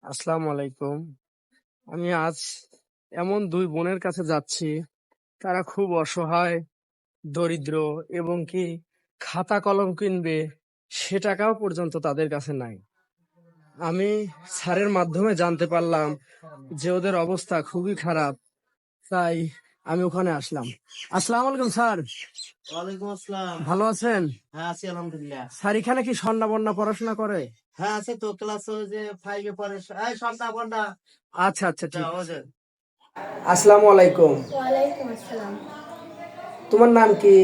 আসসালামু আলাইকুম। আমি আজ এমন দুই বোনের কাছে যাচ্ছি, তারা খুব অসহায়, দরিদ্র এবং কি খাতা কলম কিনবে সে টাকাও পর্যন্ত তাদের কাছে নাই। আমি স্যারের মাধ্যমে জানতে পারলাম যে ওদের অবস্থা খুবই খারাপ, তাই আমি ওখানে আসলাম। আসসালামু আলাইকুম স্যার, ওয়ালাইকুম আসসালাম। ভালো আছেন? হ্যাঁ, আছি আলহামদুলিল্লাহ। স্যার এখানে কি সন্না বন্যা পড়াশোনা করে? হ্যাঁ, আছে তো, ক্লাস যে 5 এ পড়ে। এই সন্ধ্যা বন্ডা আচ্ছা আচ্ছা, ঠিক যাও আছে। যে। আসসালামু আলাইকুম। ওয়ালাইকুম আসসালাম। তোমার নাম কি?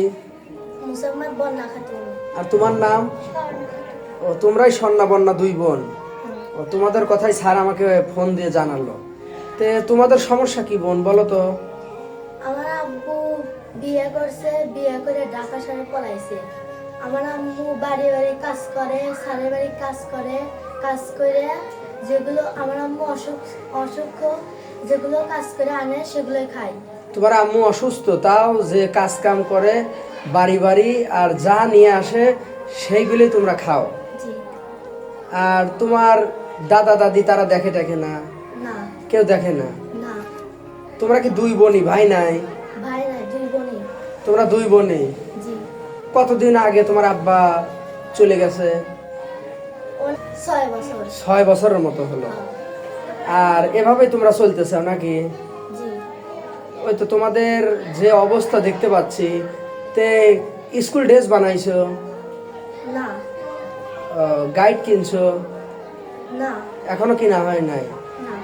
মুসাম্মদ বন্যা খাতুন। আর তোমার নাম? স্বর্ণা খাতুন। ও, তোমরাই সন্না বন্যা দুই বোন। হুম। ও, তোমাদের কথাই স্যার আমাকে ফোন দিয়ে জানালো। তে তোমাদের সমস্যা কি বোন, বলো তো? আমার আব্বু বিয়ে করছে, বিয়ে করে ঢাকা শহরে পলাইছে। আমার আম্মু বাড়ি বাড়ি কাজ করে, স্যারের বাড়ি কাজ করে, কাজ করে যেগুলো আমার আম্মু অসুখ যেগুলো কাজ করে আনে সেগুলোই খাই। তোমার আম্মু অসুস্থ, তাও যে কাজ কাম করে বাড়ি বাড়ি আর যা নিয়ে আসে সেইগুলি তোমরা খাও। জি। আর তোমার দাদা দাদি তারা দেখে টেকে না? না। কেউ দেখে না? না। তোমরা কি দুই বোনই, ভাই নাই? ভাই নাই, দুই বোনই। তোমরা দুই বোনই। জি। কতদিন আগে তোমার আব্বা চলে গেছে? 6 বছর। 6 বছরের মতো হলো। হ্যাঁ। আর এভাবেই তোমরা চলতেছ নাকি? জি। ওই তো তোমাদের যে অবস্থা দেখতে পাচ্ছি, তে স্কুল ড্রেস বানাইছো, না। গাইড কিনছো? না। এখনো কিনা হয় নাই। না।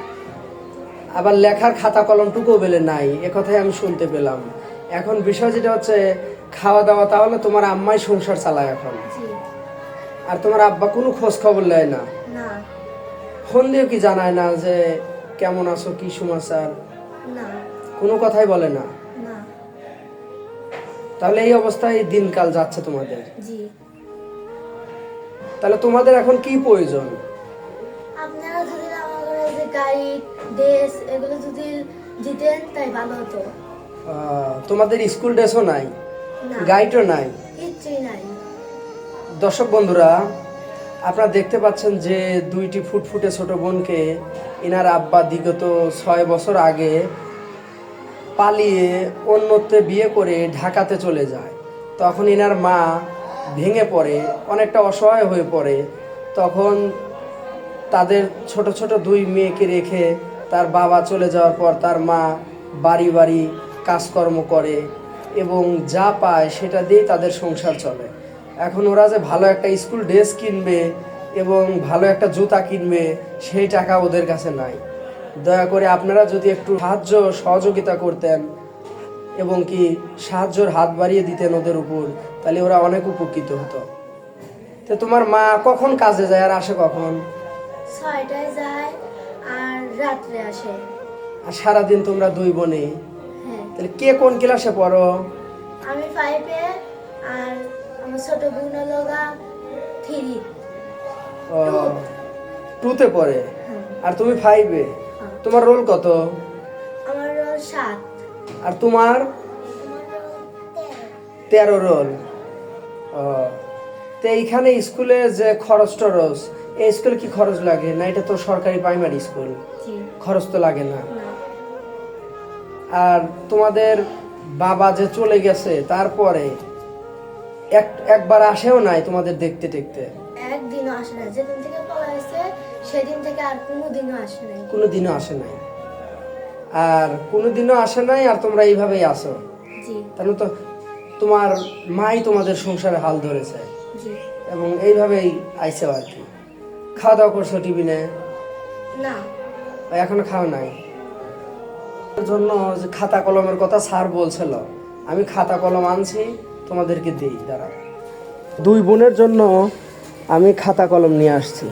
আবার লেখার খাতা কলম টুকু বেলে নাই, এ কথাই আমি শুনতে পেলাম। এখন বিষয় যেটা হচ্ছে খাওয়া দাওয়া, তাহলে তোমার আম্মাই সংসার চালায় এখন। জি। আর তোমার আব্বা কোনো খোঁজ খবর নেয় না? না। ফোন দিয়ে কি জানায় না যে কেমন আছো, কি সমাচার? না। কোনো কথাই বলে না? না। তাহলে এই অবস্থায় দিনকাল যাচ্ছে তোমাদের। জি। তাহলে তোমাদের এখন কি প্রয়োজন? আপনারা যদি আমাদের যে গাইড ড্রেস এগুলো যদি দিতেন তাই ভালো হতো। তোমাদের স্কুল ড্রেসও নাই, না। গাইডও নাই? কিচ্ছুই নাই। দর্শক বন্ধুরা, আপনারা দেখতে পাচ্ছেন যে দুইটি ফুটফুটে ছোট বোনকে এনার আব্বা বিগত 6 বছর আগে পালিয়ে অন্যত্রে বিয়ে করে ঢাকাতে চলে যায়। তখন এনার মা ভেঙে পড়ে, অনেকটা অসহায় হয়ে পড়ে। তখন তাদের ছোট ছোট দুই মেয়েকে রেখে তার বাবা চলে যাওয়ার পর তার মা বাড়ি বাড়ি কাজকর্ম করে এবং যা পায় সেটা দিয়েই তাদের সংসার চলে। এখন ওরা যে ভালো একটা স্কুল ড্রেস কিনবে এবং ভালো একটা জুতা কিনবে সেই টাকা ওদের কাছে নাই। দয়া করে আপনারা যদি একটু সাহায্য সহযোগিতা করতেন এবং কি সাহায্যের হাত বাড়িয়ে দিতেন ওদের উপর, তাহলে ওরা অনেক উপকৃত হতো। তো তোমার মা কখন কাজে যায় আর আসে কখন? 6টায় যায় আর রাত্রে আসে। আর সারাদিন তোমরা দুই বোনে? হ্যাঁ। তাহলে কে কোন ক্লাসে পড়ো? আমি 5-এ আর আমার ছোট বোন হলো 3। ও, 2তে পড়ে। হ্যাঁ। আর তুমি 5-এ। হ্যাঁ। তোমার রোল কত? আমার রোল 7। আর তোমার? 13 রোল। ও, তো এইখানে স্কুলে যে খরচ টরচ, এই স্কুলে কি খরচ লাগে না? এটা তো সরকারি প্রাইমারি স্কুল, জি। খরচ তো লাগে না। না। আর তোমাদের বাবা যে চলে গেছে তারপরে একবার আসেও নাই তোমাদের দেখতে টেকতে? একদিনও আসে না, যেদিন থেকে পলাইছে সেদিন থেকে আর কোনোদিনও আসে নাই। কোনোদিনও আসে নাই। আর কোনোদিনও আসে নাই, আর তোমরা এইভাবেই আসো। জি। তাহলে তো তোমার মাই তোমাদের সংসারে হাল ধরেছে জি। এবং এইভাবেই আইসে আর কি। খাওয়া দাওয়া করছো টিফিনে? না। এখনো খাও নাই? এর জন্য যে খাতা কলমের কথা স্যার বলছিল, আমি খাতা কলম আনছি, তোমাদেরকে দিই। দাঁড়া, দুই বোনের জন্য আমি খাতা কলম নিয়ে আসছি।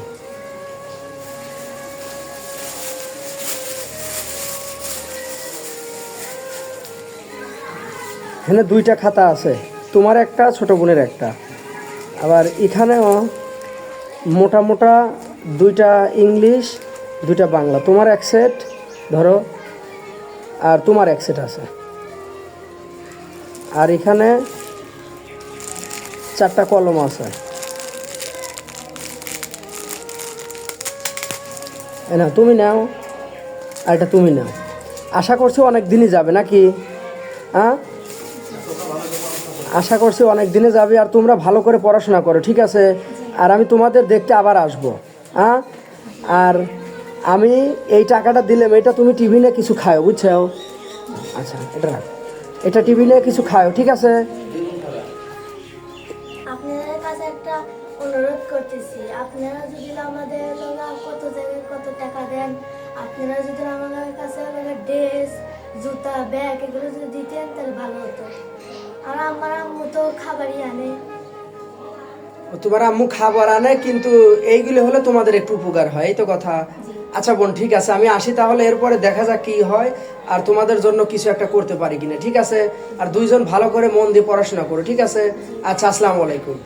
এখানে 2টা খাতা আছে, তোমার একটা, ছোট বোনের একটা। আবার এখানেও মোটা মোটা 2টা ইংলিশ, 2টা বাংলা। তোমার এক সেট ধরো, আর তোমার এক সেট আছে। আর এখানে 4টা কলম আছে। না তুমি নাও, আর এটা তুমি নাও। আশা করছি অনেক দিনই যাবে নাকি? হ্যাঁ, আশা করছি অনেক দিনে যাবে। আর তোমরা ভালো করে পড়াশোনা করো, ঠিক আছে? আর আমি তোমাদের দেখতে আবার আসবো। হ্যাঁ, আর আমি এই টাকাটা দিলাম, এটা তুমি টিভি নিয়ে কিছু খাও, বুঝছো? আচ্ছা, এটা রাখ, এটা টিভি নিয়ে কিছু খাও, ঠিক আছে? আপনাদের কাছে একটা অনুরোধ করতেছি, আপনারা যদি আমাদের লোকা কত জায়গায় কত টাকা দেন, আপনারা যদি আমাদের কাছে ড্রেস, জুতা, ব্যাগ এগুলো যদি দিতেন তাহলে ভালো হতো। আর আমার আম্মু তো খাবারই আনে। তোমার আম্মু খাবার আনে, কিন্তু এইগুলো হলে তোমাদের একটু উপকার হয়, এই তো কথা। আচ্ছা বোন, ঠিক আছে, আমি আসি তাহলে, এরপরে দেখা যাক কি হয়, আর তোমাদের জন্য কিছু একটা করতে পারি কিনা, ঠিক আছে? আর দুইজন ভালো করে মন দিয়ে পড়াশোনা করো, ঠিক আছে? আচ্ছা, আসসালামু আলাইকুম।